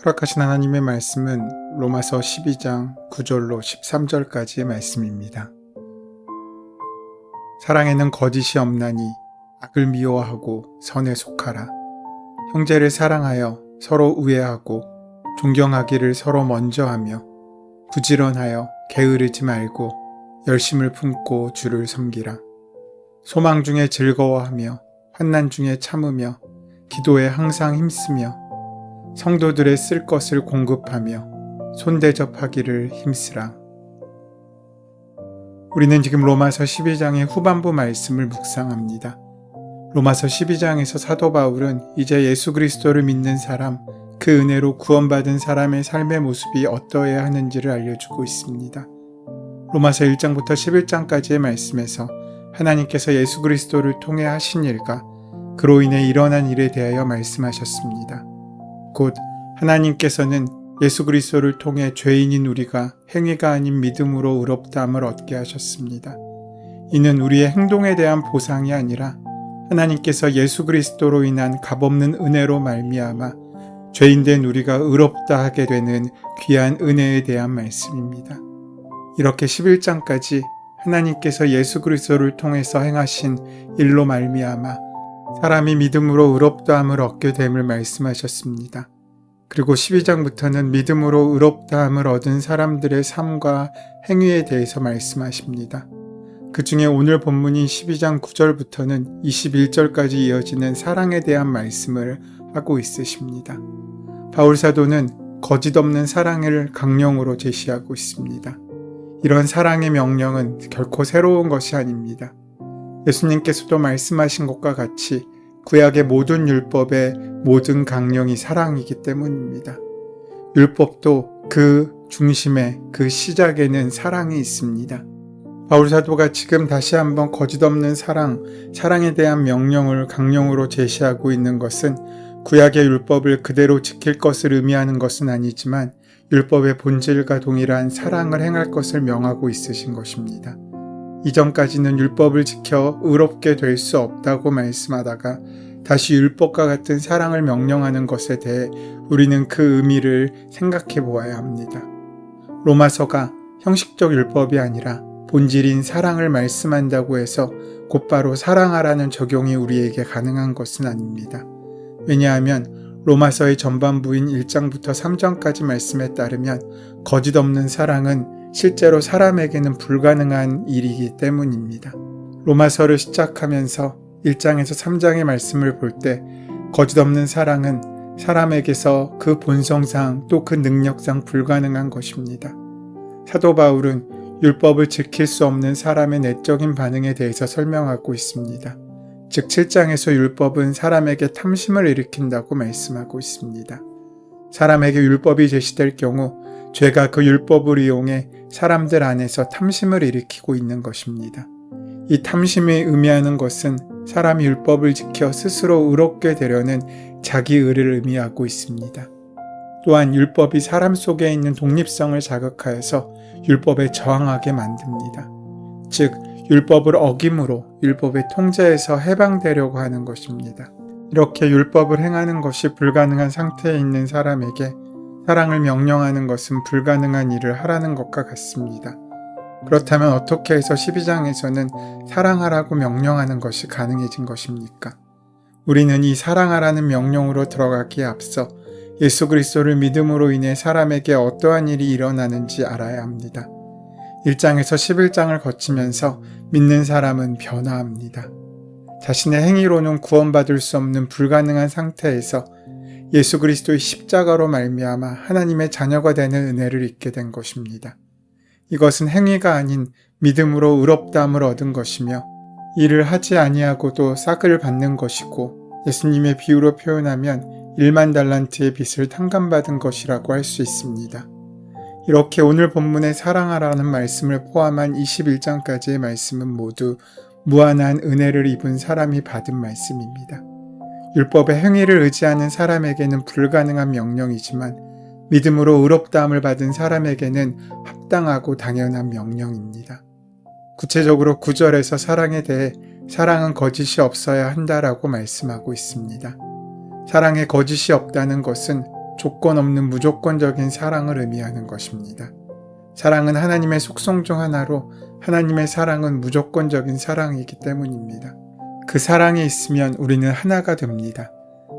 허락하신 하나님의 말씀은 로마서 12장 9절로 13절까지의 말씀입니다. 사랑에는 거짓이 없나니 악을 미워하고 선에 속하라. 형제를 사랑하여 서로 우애하고 존경하기를 서로 먼저 하며 부지런하여 게으르지 말고 열심을 품고 주를 섬기라. 소망 중에 즐거워하며 환난 중에 참으며 기도에 항상 힘쓰며 성도들의 쓸 것을 공급하며 손대접하기를 힘쓰라. 우리는 지금 로마서 12장의 후반부 말씀을 묵상합니다. 로마서 12장에서 사도 바울은 이제 예수 그리스도를 믿는 사람, 그 은혜로 구원받은 사람의 삶의 모습이 어떠해야 하는지를 알려주고 있습니다. 로마서 1장부터 11장까지의 말씀에서 하나님께서 예수 그리스도를 통해 하신 일과 그로 인해 일어난 일에 대하여 말씀하셨습니다. 곧 하나님께서는 예수 그리스도를 통해 죄인인 우리가 행위가 아닌 믿음으로 의롭다함을 얻게 하셨습니다. 이는 우리의 행동에 대한 보상이 아니라 하나님께서 예수 그리스도로 인한 값없는 은혜로 말미암아 죄인된 우리가 의롭다 하게 되는 귀한 은혜에 대한 말씀입니다. 이렇게 11장까지 하나님께서 예수 그리스도를 통해서 행하신 일로 말미암아 사람이 믿음으로 의롭다함을 얻게 됨을 말씀하셨습니다. 그리고 12장부터는 믿음으로 의롭다함을 얻은 사람들의 삶과 행위에 대해서 말씀하십니다. 그 중에 오늘 본문인 12장 9절부터는 21절까지 이어지는 사랑에 대한 말씀을 하고 있으십니다. 바울 사도는 거짓 없는 사랑을 강령으로 제시하고 있습니다. 이런 사랑의 명령은 결코 새로운 것이 아닙니다. 예수님께서도 말씀하신 것과 같이 구약의 모든 율법의 모든 강령이 사랑이기 때문입니다. 율법도 그 중심에, 그 시작에는 사랑이 있습니다. 바울 사도가 지금 다시 한번 거짓 없는 사랑에 대한 명령을 강령으로 제시하고 있는 것은 구약의 율법을 그대로 지킬 것을 의미하는 것은 아니지만 율법의 본질과 동일한 사랑을 행할 것을 명하고 있으신 것입니다. 이전까지는 율법을 지켜 의롭게 될 수 없다고 말씀하다가 다시 율법과 같은 사랑을 명령하는 것에 대해 우리는 그 의미를 생각해 보아야 합니다. 로마서가 형식적 율법이 아니라 본질인 사랑을 말씀한다고 해서 곧바로 사랑하라는 적용이 우리에게 가능한 것은 아닙니다. 왜냐하면 로마서의 전반부인 1장부터 3장까지 말씀에 따르면 거짓 없는 사랑은 실제로 사람에게는 불가능한 일이기 때문입니다. 로마서를 시작하면서 1장에서 3장의 말씀을 볼 때 거짓 없는 사랑은 사람에게서 그 본성상 또 그 능력상 불가능한 것입니다. 사도 바울은 율법을 지킬 수 없는 사람의 내적인 반응에 대해서 설명하고 있습니다. 즉 7장에서 율법은 사람에게 탐심을 일으킨다고 말씀하고 있습니다. 사람에게 율법이 제시될 경우 죄가 그 율법을 이용해 사람들 안에서 탐심을 일으키고 있는 것입니다. 이 탐심이 의미하는 것은 사람이 율법을 지켜 스스로 의롭게 되려는 자기 의를 의미하고 있습니다. 또한 율법이 사람 속에 있는 독립성을 자극하여서 율법에 저항하게 만듭니다. 즉 율법을 어김으로 율법의 통제에서 해방되려고 하는 것입니다. 이렇게 율법을 행하는 것이 불가능한 상태에 있는 사람에게 사랑을 명령하는 것은 불가능한 일을 하라는 것과 같습니다. 그렇다면 어떻게 해서 12장에서는 사랑하라고 명령하는 것이 가능해진 것입니까? 우리는 이 사랑하라는 명령으로 들어가기에 앞서 예수 그리스도를 믿음으로 인해 사람에게 어떠한 일이 일어나는지 알아야 합니다. 1장에서 11장을 거치면서 믿는 사람은 변화합니다. 자신의 행위로는 구원받을 수 없는 불가능한 상태에서 예수 그리스도의 십자가로 말미암아 하나님의 자녀가 되는 은혜를 입게 된 것입니다. 이것은 행위가 아닌 믿음으로 의롭다함을 얻은 것이며 일을 하지 아니하고도 싹을 받는 것이고 예수님의 비유로 표현하면 1만 달란트의 빚을 탕감받은 것이라고 할 수 있습니다. 이렇게 오늘 본문의 사랑하라는 말씀을 포함한 21장까지의 말씀은 모두 무한한 은혜를 입은 사람이 받은 말씀입니다. 율법의 행위를 의지하는 사람에게는 불가능한 명령이지만 믿음으로 의롭다함을 받은 사람에게는 합당하고 당연한 명령입니다. 구체적으로 9절에서 사랑에 대해 사랑은 거짓이 없어야 한다라고 말씀하고 있습니다. 사랑에 거짓이 없다는 것은 조건 없는 무조건적인 사랑을 의미하는 것입니다. 사랑은 하나님의 속성 중 하나로 하나님의 사랑은 무조건적인 사랑이기 때문입니다. 그 사랑이 있으면 우리는 하나가 됩니다.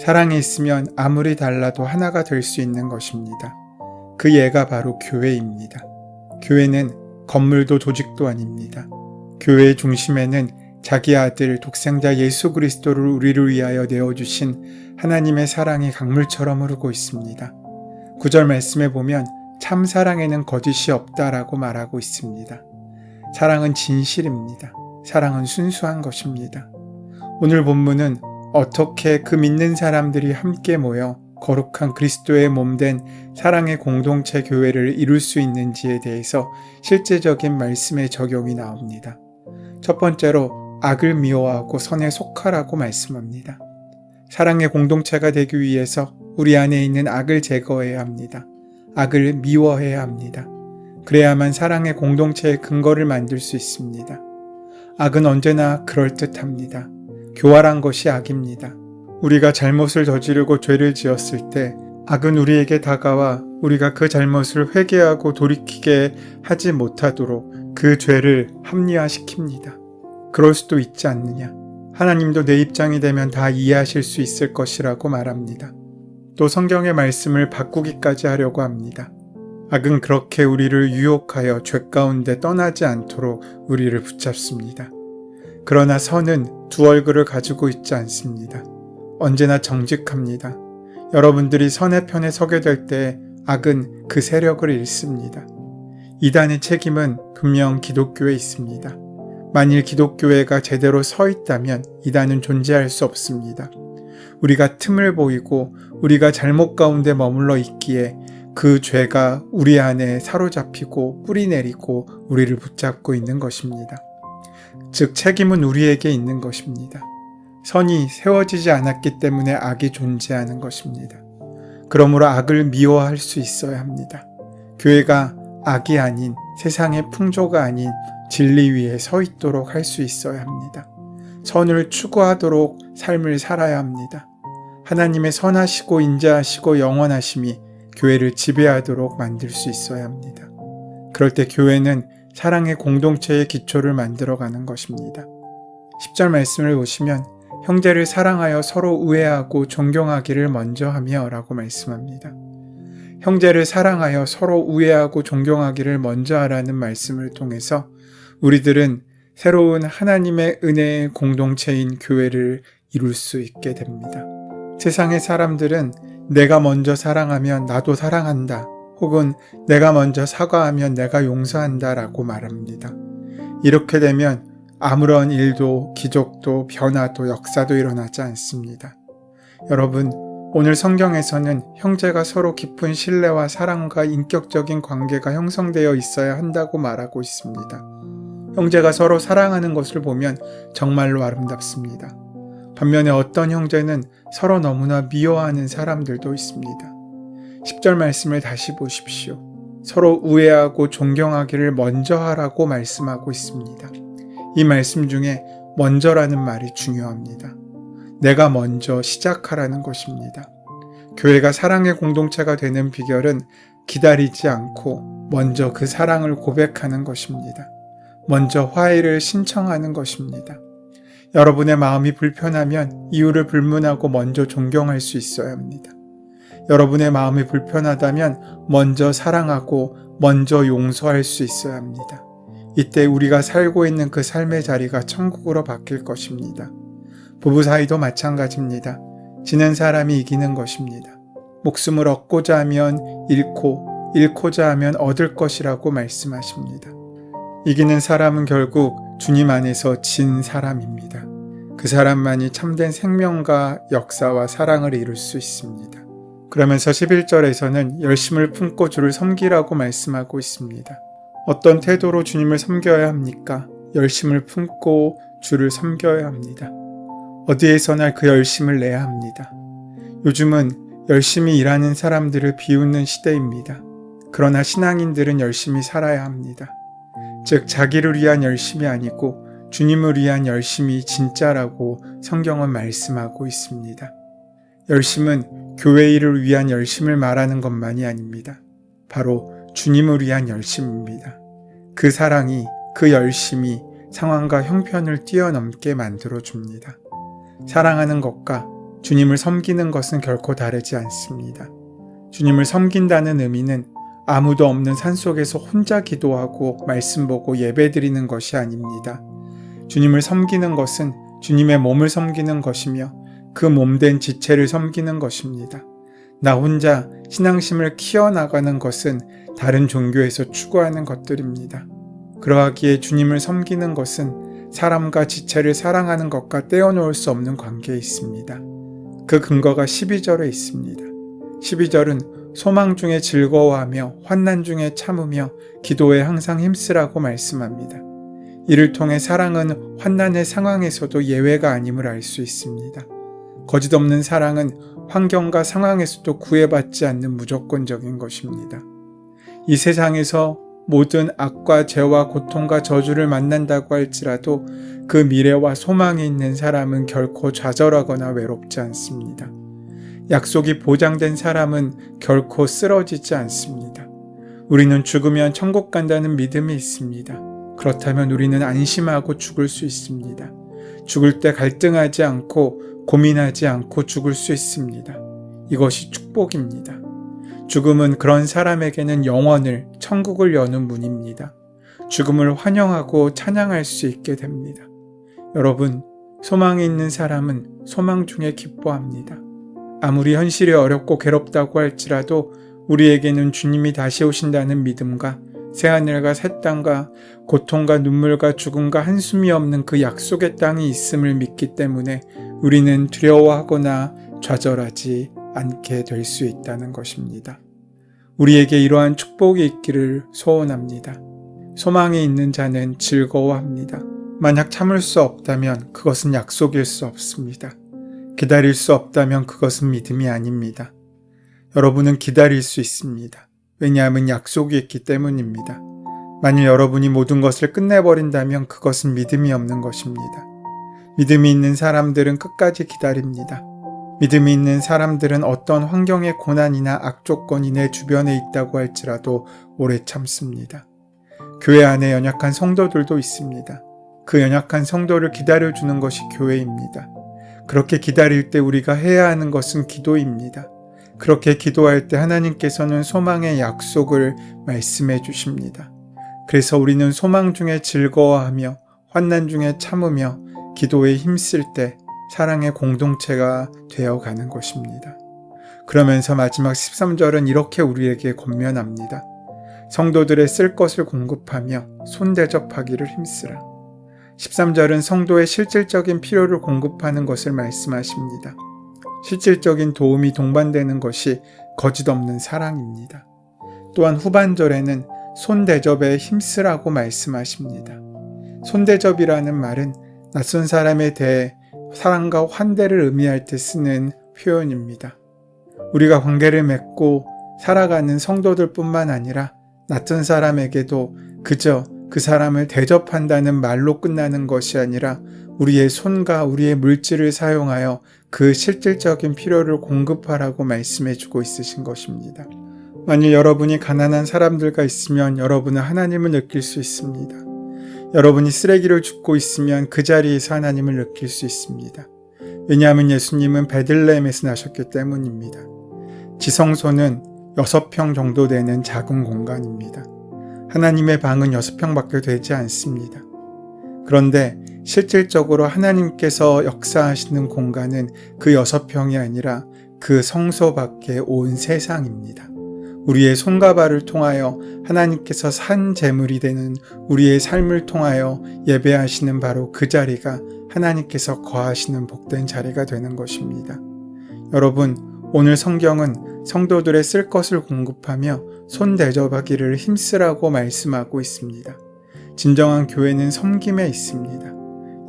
사랑이 있으면 아무리 달라도 하나가 될 수 있는 것입니다. 그 예가 바로 교회입니다. 교회는 건물도 조직도 아닙니다. 교회의 중심에는 자기 아들 독생자 예수 그리스도를 우리를 위하여 내어주신 하나님의 사랑이 강물처럼 흐르고 있습니다. 9절 말씀에 보면 참 사랑에는 거짓이 없다라고 말하고 있습니다. 사랑은 진실입니다. 사랑은 순수한 것입니다. 오늘 본문은 어떻게 그 믿는 사람들이 함께 모여 거룩한 그리스도의 몸된 사랑의 공동체 교회를 이룰 수 있는지에 대해서 실제적인 말씀의 적용이 나옵니다. 첫 번째로 악을 미워하고 선에 속하라고 말씀합니다. 사랑의 공동체가 되기 위해서 우리 안에 있는 악을 제거해야 합니다. 악을 미워해야 합니다. 그래야만 사랑의 공동체의 근거를 만들 수 있습니다. 악은 언제나 그럴듯합니다. 교활한 것이 악입니다. 우리가 잘못을 저지르고 죄를 지었을 때 악은 우리에게 다가와 우리가 그 잘못을 회개하고 돌이키게 하지 못하도록 그 죄를 합리화시킵니다. 그럴 수도 있지 않느냐. 하나님도 내 입장이 되면 다 이해하실 수 있을 것이라고 말합니다. 또 성경의 말씀을 바꾸기까지 하려고 합니다. 악은 그렇게 우리를 유혹하여 죄 가운데 떠나지 않도록 우리를 붙잡습니다. 그러나 선은 두 얼굴을 가지고 있지 않습니다. 언제나 정직합니다. 여러분들이 선의 편에 서게 될 때 악은 그 세력을 잃습니다. 이단의 책임은 분명 기독교에 있습니다. 만일 기독교회가 제대로 서 있다면 이단은 존재할 수 없습니다. 우리가 틈을 보이고 우리가 잘못 가운데 머물러 있기에 그 죄가 우리 안에 사로잡히고 뿌리내리고 우리를 붙잡고 있는 것입니다. 즉 책임은 우리에게 있는 것입니다. 선이 세워지지 않았기 때문에 악이 존재하는 것입니다. 그러므로 악을 미워할 수 있어야 합니다. 교회가 악이 아닌 세상의 풍조가 아닌 진리 위에 서 있도록 할 수 있어야 합니다. 선을 추구하도록 삶을 살아야 합니다. 하나님의 선하시고 인자하시고 영원하심이 교회를 지배하도록 만들 수 있어야 합니다. 그럴 때 교회는 사랑의 공동체의 기초를 만들어가는 것입니다. 10절 말씀을 보시면 형제를 사랑하여 서로 우애하고 존경하기를 먼저 하며 라고 말씀합니다. 형제를 사랑하여 서로 우애하고 존경하기를 먼저 하라는 말씀을 통해서 우리들은 새로운 하나님의 은혜의 공동체인 교회를 이룰 수 있게 됩니다. 세상의 사람들은 내가 먼저 사랑하면 나도 사랑한다. 혹은 내가 먼저 사과하면 내가 용서한다 라고 말합니다. 이렇게 되면 아무런 일도 기적도 변화도 역사도 일어나지 않습니다. 여러분, 오늘 성경에서는 형제가 서로 깊은 신뢰와 사랑과 인격적인 관계가 형성되어 있어야 한다고 말하고 있습니다. 형제가 서로 사랑하는 것을 보면 정말로 아름답습니다. 반면에 어떤 형제는 서로 너무나 미워하는 사람들도 있습니다. 10절 말씀을 다시 보십시오. 서로 우애하고 존경하기를 먼저 하라고 말씀하고 있습니다. 이 말씀 중에 먼저라는 말이 중요합니다. 내가 먼저 시작하라는 것입니다. 교회가 사랑의 공동체가 되는 비결은 기다리지 않고 먼저 그 사랑을 고백하는 것입니다. 먼저 화해를 신청하는 것입니다. 여러분의 마음이 불편하면 이유를 불문하고 먼저 존경할 수 있어야 합니다. 여러분의 마음이 불편하다면 먼저 사랑하고 먼저 용서할 수 있어야 합니다. 이때 우리가 살고 있는 그 삶의 자리가 천국으로 바뀔 것입니다. 부부 사이도 마찬가지입니다. 지는 사람이 이기는 것입니다. 목숨을 얻고자 하면 잃고, 잃고자 하면 얻을 것이라고 말씀하십니다. 이기는 사람은 결국 주님 안에서 진 사람입니다. 그 사람만이 참된 생명과 역사와 사랑을 이룰 수 있습니다. 그러면서 11절에서는 열심을 품고 주를 섬기라고 말씀하고 있습니다. 어떤 태도로 주님을 섬겨야 합니까? 열심을 품고 주를 섬겨야 합니다. 어디에서나 그 열심을 내야 합니다. 요즘은 열심히 일하는 사람들을 비웃는 시대입니다. 그러나 신앙인들은 열심히 살아야 합니다. 즉 자기를 위한 열심이 아니고 주님을 위한 열심이 진짜라고 성경은 말씀하고 있습니다. 열심은 교회 일을 위한 열심을 말하는 것만이 아닙니다. 바로 주님을 위한 열심입니다. 그 사랑이, 그 열심이 상황과 형편을 뛰어넘게 만들어줍니다. 사랑하는 것과 주님을 섬기는 것은 결코 다르지 않습니다. 주님을 섬긴다는 의미는 아무도 없는 산속에서 혼자 기도하고 말씀 보고 예배드리는 것이 아닙니다. 주님을 섬기는 것은 주님의 몸을 섬기는 것이며 그 몸된 지체를 섬기는 것입니다. 나 혼자 신앙심을 키워나가는 것은 다른 종교에서 추구하는 것들입니다. 그러하기에 주님을 섬기는 것은 사람과 지체를 사랑하는 것과 떼어놓을 수 없는 관계에 있습니다. 그 근거가 12절에 있습니다. 12절은 소망 중에 즐거워하며 환난 중에 참으며 기도에 항상 힘쓰라고 말씀합니다. 이를 통해 사랑은 환난의 상황에서도 예외가 아님을 알 수 있습니다. 거짓 없는 사랑은 환경과 상황에서도 구애받지 않는 무조건적인 것입니다. 이 세상에서 모든 악과 죄와 고통과 저주를 만난다고 할지라도 그 미래와 소망이 있는 사람은 결코 좌절하거나 외롭지 않습니다. 약속이 보장된 사람은 결코 쓰러지지 않습니다. 우리는 죽으면 천국 간다는 믿음이 있습니다. 그렇다면 우리는 안심하고 죽을 수 있습니다. 죽을 때 갈등하지 않고 고민하지 않고 죽을 수 있습니다. 이것이 축복입니다. 죽음은 그런 사람에게는 영원을, 천국을 여는 문입니다. 죽음을 환영하고 찬양할 수 있게 됩니다. 여러분, 소망이 있는 사람은 소망 중에 기뻐합니다. 아무리 현실이 어렵고 괴롭다고 할지라도 우리에게는 주님이 다시 오신다는 믿음과 새하늘과 새 땅과 고통과 눈물과 죽음과 한숨이 없는 그 약속의 땅이 있음을 믿기 때문에 우리는 두려워하거나 좌절하지 않게 될 수 있다는 것입니다. 우리에게 이러한 축복이 있기를 소원합니다. 소망이 있는 자는 즐거워합니다. 만약 참을 수 없다면 그것은 약속일 수 없습니다. 기다릴 수 없다면 그것은 믿음이 아닙니다. 여러분은 기다릴 수 있습니다. 왜냐하면 약속이 있기 때문입니다. 만일 여러분이 모든 것을 끝내버린다면 그것은 믿음이 없는 것입니다. 믿음이 있는 사람들은 끝까지 기다립니다. 믿음이 있는 사람들은 어떤 환경의 고난이나 악조건이 내 주변에 있다고 할지라도 오래 참습니다. 교회 안에 연약한 성도들도 있습니다. 그 연약한 성도를 기다려주는 것이 교회입니다. 그렇게 기다릴 때 우리가 해야 하는 것은 기도입니다. 그렇게 기도할 때 하나님께서는 소망의 약속을 말씀해 주십니다. 그래서 우리는 소망 중에 즐거워하며 환난 중에 참으며 기도에 힘쓸 때 사랑의 공동체가 되어가는 것입니다. 그러면서 마지막 13절은 이렇게 우리에게 권면합니다. 성도들의 쓸 것을 공급하며 손대접하기를 힘쓰라. 13절은 성도의 실질적인 필요를 공급하는 것을 말씀하십니다. 실질적인 도움이 동반되는 것이 거짓 없는 사랑입니다. 또한 후반절에는 손대접에 힘쓰라고 말씀하십니다. 손대접이라는 말은 낯선 사람에 대해 사랑과 환대를 의미할 때 쓰는 표현입니다. 우리가 관계를 맺고 살아가는 성도들뿐만 아니라 낯선 사람에게도 그저 그 사람을 대접한다는 말로 끝나는 것이 아니라 우리의 손과 우리의 물질을 사용하여 그 실질적인 필요를 공급하라고 말씀해주고 있으신 것입니다. 만일 여러분이 가난한 사람들과 있으면 여러분은 하나님을 느낄 수 있습니다. 여러분이 쓰레기를 줍고 있으면 그 자리에서 하나님을 느낄 수 있습니다. 왜냐하면 예수님은 베들레헴에서 나셨기 때문입니다. 지성소는 6평 정도 되는 작은 공간입니다. 하나님의 방은 6평밖에 되지 않습니다. 그런데 실질적으로 하나님께서 역사하시는 공간은 그 6평이 아니라 그 성소 밖에 온 세상입니다. 우리의 손과 발을 통하여 하나님께서 산 제물이 되는 우리의 삶을 통하여 예배하시는 바로 그 자리가 하나님께서 거하시는 복된 자리가 되는 것입니다. 여러분, 오늘 성경은 성도들의 쓸 것을 공급하며 손 대접하기를 힘쓰라고 말씀하고 있습니다. 진정한 교회는 섬김에 있습니다.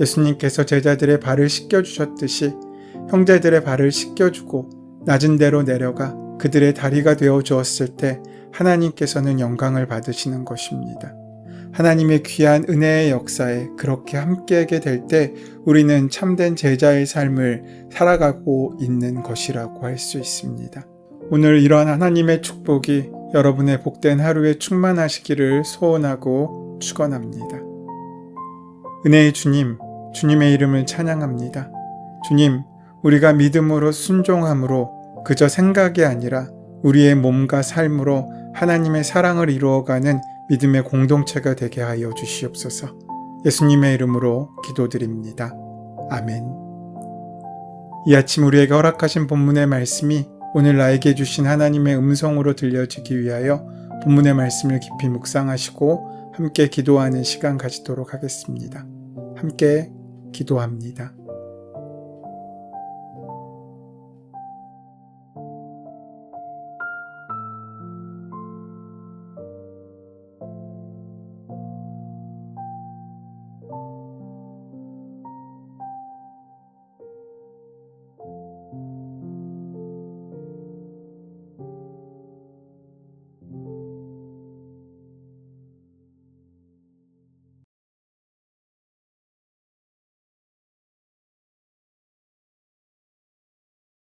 예수님께서 제자들의 발을 씻겨주셨듯이 형제들의 발을 씻겨주고 낮은 데로 내려가 그들의 다리가 되어 주었을 때 하나님께서는 영광을 받으시는 것입니다. 하나님의 귀한 은혜의 역사에 그렇게 함께하게 될 때 우리는 참된 제자의 삶을 살아가고 있는 것이라고 할 수 있습니다. 오늘 이러한 하나님의 축복이 여러분의 복된 하루에 충만하시기를 소원하고 축원합니다. 은혜의 주님, 주님의 이름을 찬양합니다. 주님, 우리가 믿음으로 순종함으로 그저 생각이 아니라 우리의 몸과 삶으로 하나님의 사랑을 이루어가는 믿음의 공동체가 되게 하여 주시옵소서. 예수님의 이름으로 기도드립니다. 아멘. 이 아침 우리에게 허락하신 본문의 말씀이 오늘 나에게 주신 하나님의 음성으로 들려지기 위하여 본문의 말씀을 깊이 묵상하시고 함께 기도하는 시간 가지도록 하겠습니다. 함께 기도합니다.